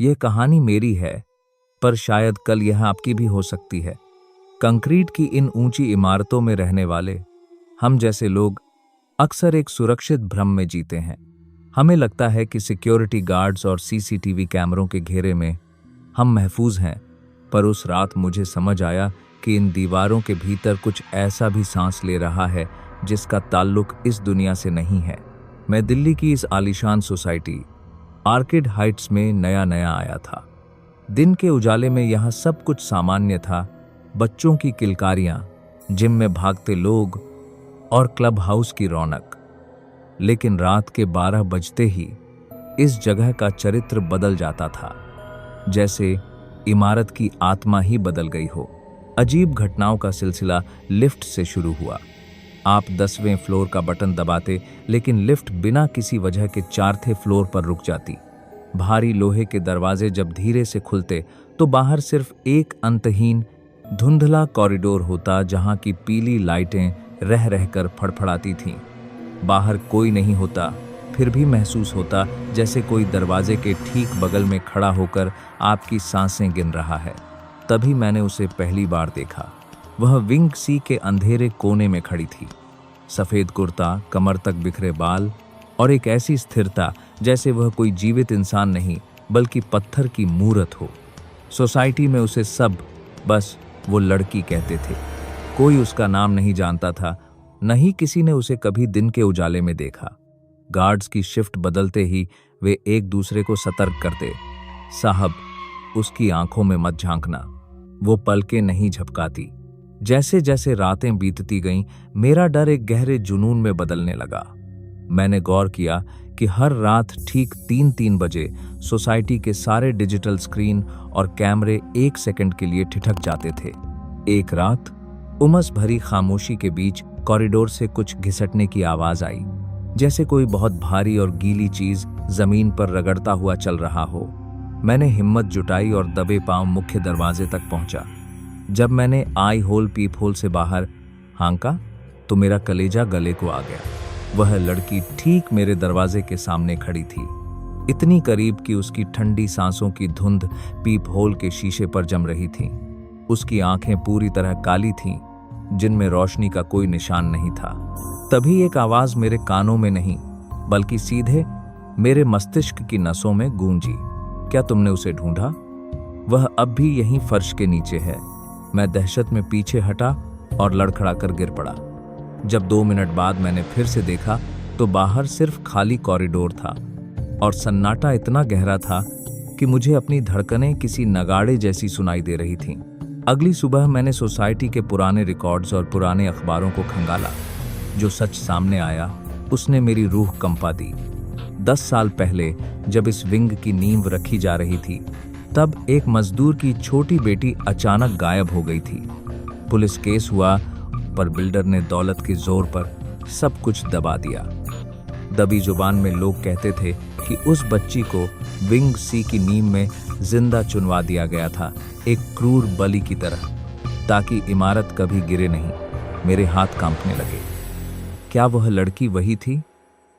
यह कहानी मेरी है, पर शायद कल यह आपकी भी हो सकती है। कंक्रीट की इन ऊंची इमारतों में रहने वाले हम जैसे लोग अक्सर एक सुरक्षित भ्रम में जीते हैं। हमें लगता है कि सिक्योरिटी गार्ड्स और सीसीटीवी कैमरों के घेरे में हम महफूज हैं, पर उस रात मुझे समझ आया कि इन दीवारों के भीतर कुछ ऐसा भी सांस ले रहा है जिसका ताल्लुक इस दुनिया से नहीं है। मैं दिल्ली की इस आलीशान सोसाइटी आर्किड हाइट्स में नया नया आया था। दिन के उजाले में यहाँ सब कुछ सामान्य था, बच्चों की किलकारियाँ, जिम में भागते लोग और क्लब हाउस की रौनक। लेकिन रात के 12 बजते ही इस जगह का चरित्र बदल जाता था, जैसे इमारत की आत्मा ही बदल गई हो। अजीब घटनाओं का सिलसिला लिफ्ट से शुरू हुआ। आप 10वें फ्लोर का बटन दबाते, लेकिन लिफ्ट बिना किसी वजह के 4थे फ्लोर पर रुक जाती। भारी लोहे के दरवाजे जब धीरे से खुलते तो बाहर सिर्फ एक अंतहीन धुंधला कॉरिडोर होता, जहां की पीली लाइटें रह रहकर फड़फड़ाती थीं। बाहर कोई नहीं होता, फिर भी महसूस होता जैसे कोई दरवाजे के ठीक बगल में खड़ा होकर आपकी सांसें गिन रहा है। तभी मैंने उसे पहली बार देखा। वह विंग सी के अंधेरे कोने में खड़ी थी। सफेद कुर्ता, कमर तक बिखरे बाल और एक ऐसी स्थिरता जैसे वह कोई जीवित इंसान नहीं बल्कि पत्थर की मूरत हो। सोसाइटी में उसे सब बस वो लड़की कहते थे। कोई उसका नाम नहीं जानता था, न ही किसी ने उसे कभी दिन के उजाले में देखा। गार्ड्स की शिफ्ट बदलते ही वे एक दूसरे को सतर्क करते, साहब उसकी आंखों में मत झांकना, वो पलकें नहीं झपकाती। जैसे जैसे रातें बीतती गईं, मेरा डर एक गहरे जुनून में बदलने लगा। मैंने गौर किया कि हर रात ठीक 3-3 बजे सोसाइटी के सारे डिजिटल स्क्रीन और कैमरे 1 सेकंड के लिए ठिठक जाते थे। एक रात उमस भरी खामोशी के बीच कॉरिडोर से कुछ घिसटने की आवाज आई, जैसे कोई बहुत भारी और गीली चीज जमीन पर रगड़ता हुआ चल रहा हो। मैंने हिम्मत जुटाई और दबे पांव मुख्य दरवाजे तक पहुंचा। जब मैंने आई होल पीप होल से बाहर हांका तो मेरा कलेजा गले को आ गया। वह लड़की ठीक मेरे दरवाजे के सामने खड़ी थी, इतनी करीब कि उसकी ठंडी सांसों की धुंध पीप होल के शीशे पर जम रही थी। उसकी आंखें पूरी तरह काली थीं, जिनमें रोशनी का कोई निशान नहीं था। तभी एक आवाज मेरे कानों में नहीं बल्कि सीधे मेरे मस्तिष्क की नसों में गूंजी, क्या तुमने उसे ढूंढा? वह अब भी यहीं फर्श के नीचे है। मैं दहशत में पीछे हटा और लड़खड़ा कर गिर पड़ा। जब 2 मिनट बाद मैंने फिर से देखा तो बाहर सिर्फ खाली कॉरिडोर था और सन्नाटा इतना गहरा था कि मुझे अपनी धड़कनें किसी नगाड़े जैसी सुनाई दे रही थीं। अगली सुबह मैंने सोसाइटी के पुराने रिकॉर्ड्स और पुराने अखबारों को खंगाला। जो सच सामने आया उसने मेरी रूह कंपा दी। 10 साल पहले जब इस विंग की नींव रखी जा रही थी, तब एक मजदूर की छोटी बेटी अचानक गायब हो गई थी। पुलिस केस हुआ, पर बिल्डर ने दौलत के जोर पर सब कुछ दबा दिया। दबी जुबान में लोग कहते थे कि उस बच्ची को विंग सी की नींव में जिंदा चुनवा दिया गया था, एक क्रूर बलि की तरह, ताकि इमारत कभी गिरे नहीं। मेरे हाथ कांपने लगे। क्या वह लड़की वही थी?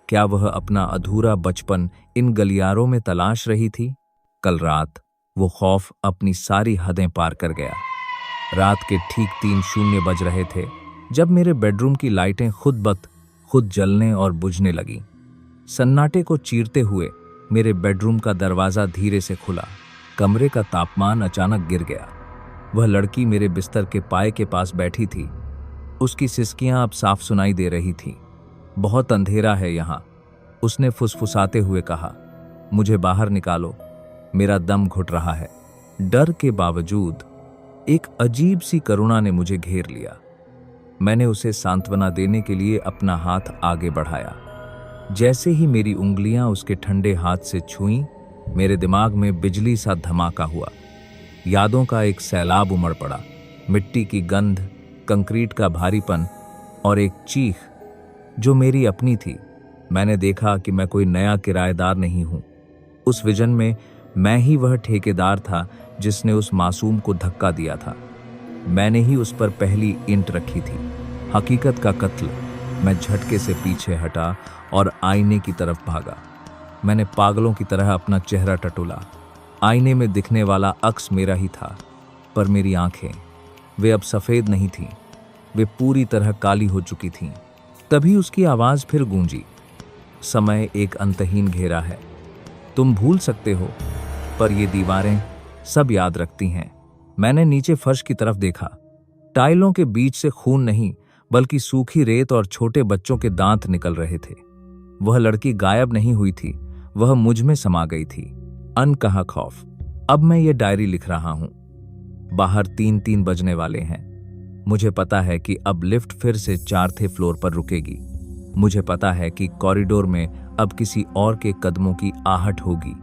क्या वह अपना अधूरा बचपन इन गलियारों में तलाश रही थी? कल रात वो खौफ अपनी सारी हदें पार कर गया। रात के ठीक 3:00 बज रहे थे जब मेरे बेडरूम की लाइटें खुद जलने और बुझने लगीं। सन्नाटे को चीरते हुए मेरे बेडरूम का दरवाजा धीरे से खुला। कमरे का तापमान अचानक गिर गया। वह लड़की मेरे बिस्तर के पाए के पास बैठी थी। उसकी सिसकियां अब साफ सुनाई दे रही थीं। बहुत अंधेरा है यहाँ, उसने फुसफुसाते हुए कहा। मुझे बाहर निकालो, मेरा दम घुट रहा है। डर के बावजूद एक अजीब सी करुणा ने मुझे घेर लिया। मैंने उसे सांत्वना देने के लिए अपना हाथ आगे बढ़ाया। जैसे ही मेरी उंगलियां उसके ठंडे हाथ से छुईं, मेरे दिमाग में बिजली सा धमाका हुआ। यादों का एक सैलाब उमड़ पड़ा। मिट्टी की गंध, कंक्रीट का भारीपन और एक चीख जो मेरी अपनी थी। मैंने देखा कि मैं कोई नया किराएदार नहीं हूं। उस विजन में मैं ही वह ठेकेदार था जिसने उस मासूम को धक्का दिया था। मैंने ही उस पर पहली ईंट रखी थी। हकीकत का कत्ल। मैं झटके से पीछे हटा और आईने की तरफ भागा। मैंने पागलों की तरह अपना चेहरा टटोला। आईने में दिखने वाला अक्स मेरा ही था, पर मेरी आंखें, वे अब सफेद नहीं थीं, वे पूरी तरह काली हो चुकी थीं। तभी उसकी आवाज फिर गूंजी, समय एक अंतहीन घेरा है, तुम भूल सकते हो पर ये दीवारें सब याद रखती हैं। मैंने नीचे फर्श की तरफ देखा। टाइलों के बीच से खून नहीं बल्कि सूखी रेत और छोटे बच्चों के दांत निकल रहे थे। वह लड़की गायब नहीं हुई थी, वह मुझ में समा गई थी। अनकहा खौफ। अब मैं ये डायरी लिख रहा हूं। बाहर 3-3 बजने वाले हैं। मुझे पता है कि अब लिफ्ट फिर से 4थे फ्लोर पर रुकेगी। मुझे पता है कि कॉरिडोर में अब किसी और के कदमों की आहट होगी।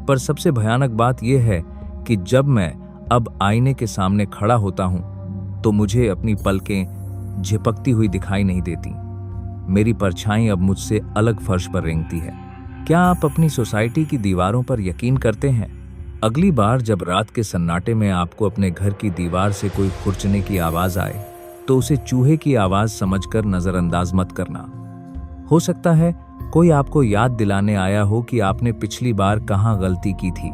पर सबसे भयानक बात यह है कि जब मैं अब आईने के सामने खड़ा होता हूं तो मुझे अपनी पलकें झिपकती हुई दिखाई नहीं देती। मेरी परछाई अब मुझसे अलग फर्श पर रेंगती है। क्या आप अपनी सोसाइटी की दीवारों पर यकीन करते हैं? अगली बार जब रात के सन्नाटे में आपको अपने घर की दीवार से कोई खुरचने की आवाज आए तो उसे चूहे की आवाज समझकर नजरअंदाज मत करना। हो सकता है कोई आपको याद दिलाने आया हो कि आपने पिछली बार कहाँ गलती की थी।